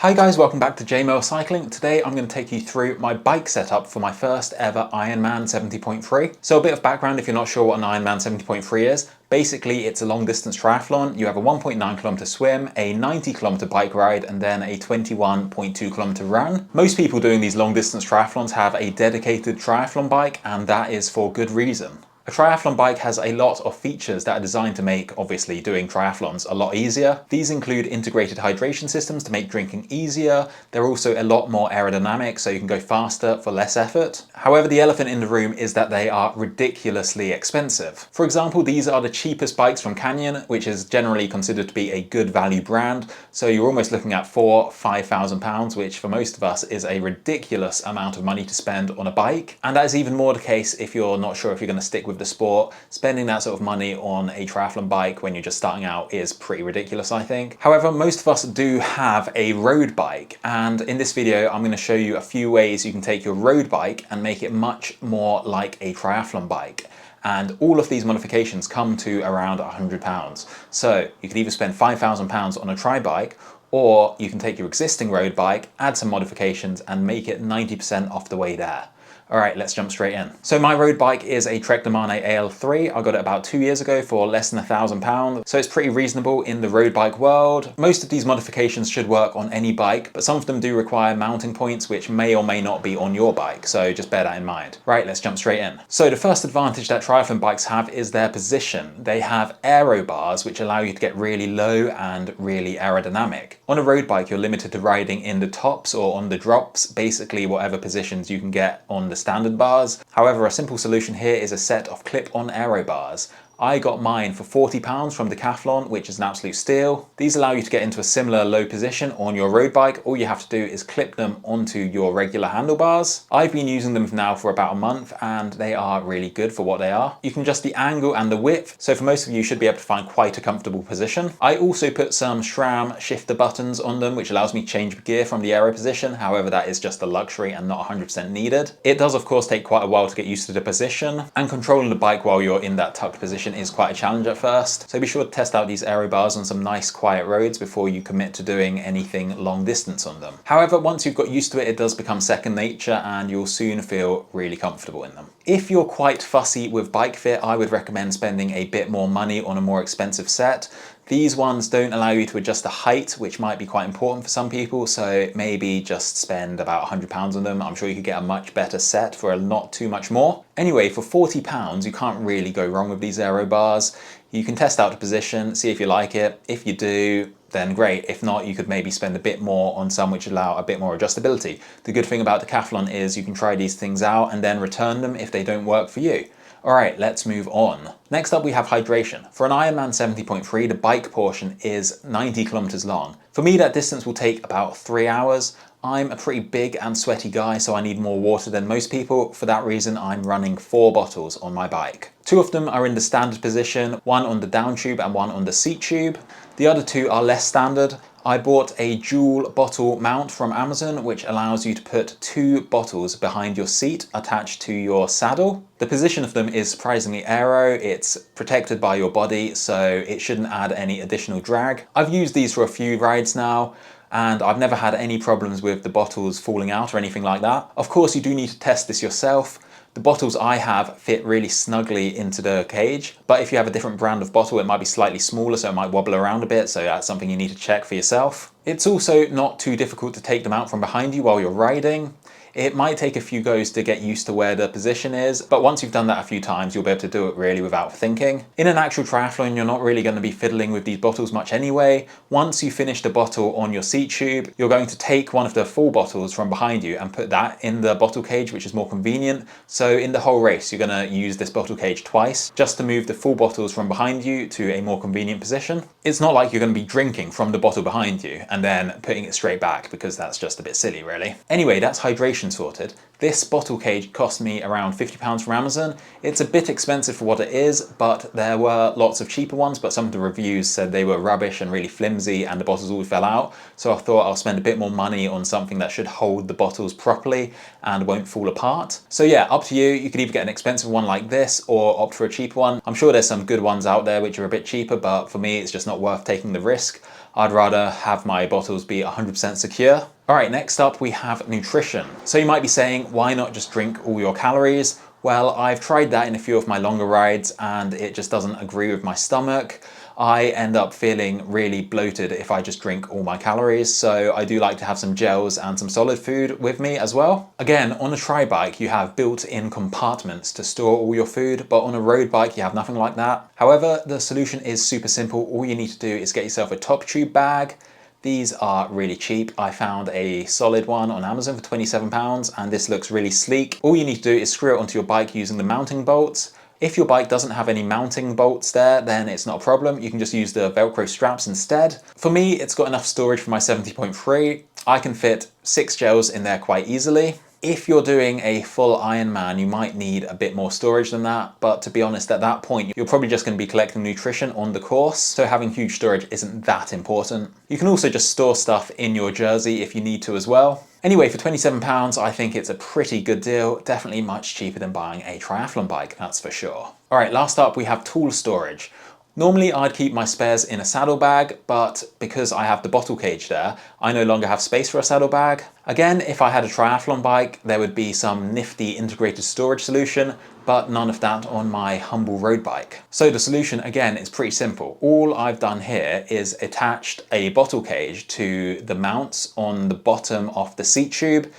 Hi guys, welcome back to Mower Cycling. Today I'm going to take you through my bike setup for my first ever Ironman 70.3. So a bit of background if you're not sure what an Ironman 70.3 is. Basically it's a long distance triathlon. You have a 1.9 kilometer swim, a 90 kilometer bike ride and then a 21.2 kilometer run. Most people doing these long distance triathlons have a dedicated triathlon bike and that is for good reason. A triathlon bike has a lot of features that are designed to make, obviously, doing triathlons a lot easier. These include integrated hydration systems to make drinking easier. They're also a lot more aerodynamic, so you can go faster for less effort. However, the elephant in the room is that they are ridiculously expensive. For example, these are the cheapest bikes from Canyon, which is generally considered to be a good value brand. So you're almost looking at £4,000–5,000, which for most of us is a ridiculous amount of money to spend on a bike. And that is even more the case if you're not sure if you're going to stick with the sport. Spending that sort of money on a triathlon bike when you're just starting out is pretty ridiculous, I think. However, most of us do have a road bike, and in this video I'm going to show you a few ways you can take your road bike and make it much more like a triathlon bike. And all of these modifications come to around £100. So you could either spend £5,000 on a tri bike, or you can take your existing road bike, add some modifications and make it 90% off the way there. All right, let's jump straight in. So my road bike is a Trek Domane AL3. I got it about 2 years ago for less than £1,000. So it's pretty reasonable in the road bike world. Most of these modifications should work on any bike, but some of them do require mounting points, which may or may not be on your bike. So just bear that in mind. Right, let's jump straight in. So the first advantage that triathlon bikes have is their position. They have aero bars, which allow you to get really low and really aerodynamic. On a road bike, you're limited to riding in the tops or on the drops, basically whatever positions you can get on the standard bars. However, a simple solution here is a set of clip-on aero bars. I got mine for £40 from Decathlon, which is an absolute steal. These allow you to get into a similar low position on your road bike. All you have to do is clip them onto your regular handlebars. I've been using them now for about a month and they are really good for what they are. You can adjust the angle and the width, so for most of you should be able to find quite a comfortable position. I also put some SRAM shifter buttons on them, which allows me to change gear from the aero position. However, that is just a luxury and not 100% needed. It does of course take quite a while to get used to the position, and controlling the bike while you're in that tucked position is quite a challenge at first. So be sure to test out these aero bars on some nice quiet roads before you commit to doing anything long distance on them. However, once you've got used to it, it does become second nature and you'll soon feel really comfortable in them. If you're quite fussy with bike fit, I would recommend spending a bit more money on a more expensive set. These ones don't allow you to adjust the height, which might be quite important for some people, so maybe just spend about £100 on them. I'm sure you could get a much better set for not too much more. Anyway, for £40, you can't really go wrong with these aero bars. You can test out the position, see if you like it. If you do, then great. If not, you could maybe spend a bit more on some which allow a bit more adjustability. The good thing about Decathlon is you can try these things out and then return them if they don't work for you. All right, let's move on. Next up we have hydration. For an Ironman 70.3, the bike portion is 90 kilometers long. For me, that distance will take about 3 hours. I'm a pretty big and sweaty guy, so I need more water than most people. For that reason, I'm running 4 bottles on my bike. 2 of them are in the standard position, one on the down tube and one on the seat tube. The other 2 are less standard. I bought a dual bottle mount from Amazon, which allows you to put 2 bottles behind your seat attached to your saddle. The position of them is surprisingly aero. It's protected by your body, so it shouldn't add any additional drag. I've used these for a few rides now, and I've never had any problems with the bottles falling out or anything like that. Of course, you do need to test this yourself. The bottles I have fit really snugly into the cage, but if you have a different brand of bottle, it might be slightly smaller, so it might wobble around a bit, so that's something you need to check for yourself. It's also not too difficult to take them out from behind you while you're riding. It might take a few goes to get used to where the position is, but once you've done that a few times, you'll be able to do it really without thinking. In an actual triathlon, you're not really going to be fiddling with these bottles much anyway. Once you finish the bottle on your seat tube, you're going to take one of the full bottles from behind you and put that in the bottle cage, which is more convenient. So in the whole race, you're going to use this bottle cage twice, just to move the full bottles from behind you to a more convenient position. It's not like you're going to be drinking from the bottle behind you and then putting it straight back, because that's just a bit silly, really. Anyway, that's hydration sorted. This bottle cage cost me around £50 from Amazon. It's a bit expensive for what it is, but there were lots of cheaper ones, but some of the reviews said they were rubbish and really flimsy and the bottles all fell out. So I thought I'll spend a bit more money on something that should hold the bottles properly and won't fall apart. So yeah, up to you. You could either get an expensive one like this or opt for a cheaper one. I'm sure there's some good ones out there which are a bit cheaper, but for me, it's just not worth taking the risk. I'd rather have my bottles be 100% secure. All right, next up we have nutrition. So you might be saying, why not just drink all your calories? Well, I've tried that in a few of my longer rides and it just doesn't agree with my stomach. I end up feeling really bloated if I just drink all my calories, so I do like to have some gels and some solid food with me as well. Again, on a tri bike you have built-in compartments to store all your food, but on a road bike you have nothing like that. However, the solution is super simple. All you need to do is get yourself a top tube bag. These are really cheap. I found a solid one on Amazon for £27 and this looks really sleek. All you need to do is screw it onto your bike using the mounting bolts. If your bike doesn't have any mounting bolts there, then it's not a problem. You can just use the Velcro straps instead. For me, it's got enough storage for my 70.3. I can fit 6 gels in there quite easily. If you're doing a full Ironman, you might need a bit more storage than that, but to be honest, at that point, you're probably just going to be collecting nutrition on the course, so having huge storage isn't that important. You can also just store stuff in your jersey if you need to as well. Anyway, for £27, I think it's a pretty good deal. Definitely much cheaper than buying a triathlon bike, that's for sure. All right, last up, we have tool storage. Normally I'd keep my spares in a saddlebag, but because I have the bottle cage there, I no longer have space for a saddlebag. Again, if I had a triathlon bike, there would be some nifty integrated storage solution, but none of that on my humble road bike. So the solution, again, is pretty simple. All I've done here is attached a bottle cage to the mounts on the bottom of the seat tube.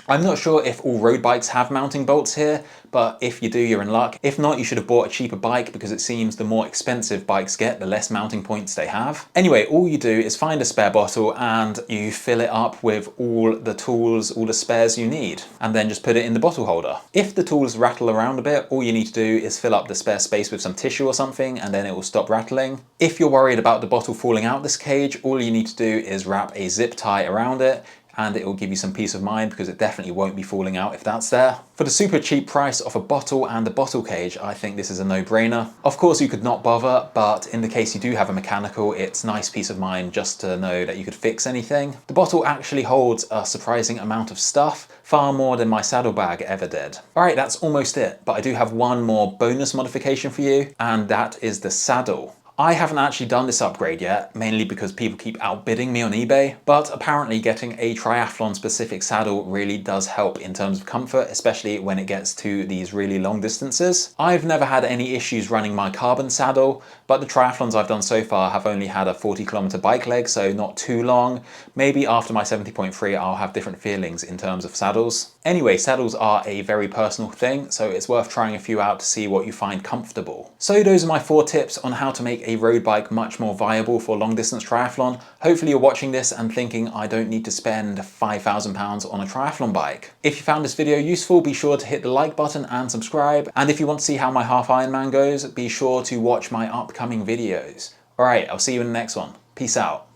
I'm not sure if all road bikes have mounting bolts here, but if you do, you're in luck. If not, you should have bought a cheaper bike because it seems the more expensive bikes get, the less mounting points they have. Anyway, all you do is find a spare bottle and you fill it up with all the tools, all the spares you need, and then just put it in the bottle holder. If the tools rattle around a bit, all you need to do is fill up the spare space with some tissue or something, and then it will stop rattling. If you're worried about the bottle falling out this cage, all you need to do is wrap a zip tie around it, and it will give you some peace of mind because it definitely won't be falling out if that's there. For the super cheap price of a bottle and a bottle cage, I think this is a no-brainer. Of course you could not bother, but in the case you do have a mechanical, it's nice peace of mind just to know that you could fix anything. The bottle actually holds a surprising amount of stuff, far more than my saddlebag ever did. All right, that's almost it, but I do have one more bonus modification for you, and that is the saddle. I haven't actually done this upgrade yet, mainly because people keep outbidding me on eBay, but apparently getting a triathlon specific saddle really does help in terms of comfort, especially when it gets to these really long distances. I've never had any issues running my carbon saddle, but the triathlons I've done so far have only had a 40-kilometer bike leg, so not too long. Maybe after my 70.3 I'll have different feelings in terms of saddles. Anyway, saddles are a very personal thing, so it's worth trying a few out to see what you find comfortable. So those are my 4 tips on how to make a road bike much more viable for long distance triathlon. Hopefully you're watching this and thinking I don't need to spend £5,000 on a triathlon bike. If you found this video useful, be sure to hit the like button and subscribe. And if you want to see how my half Ironman goes, be sure to watch my upcoming videos. All right, I'll see you in the next one. Peace out.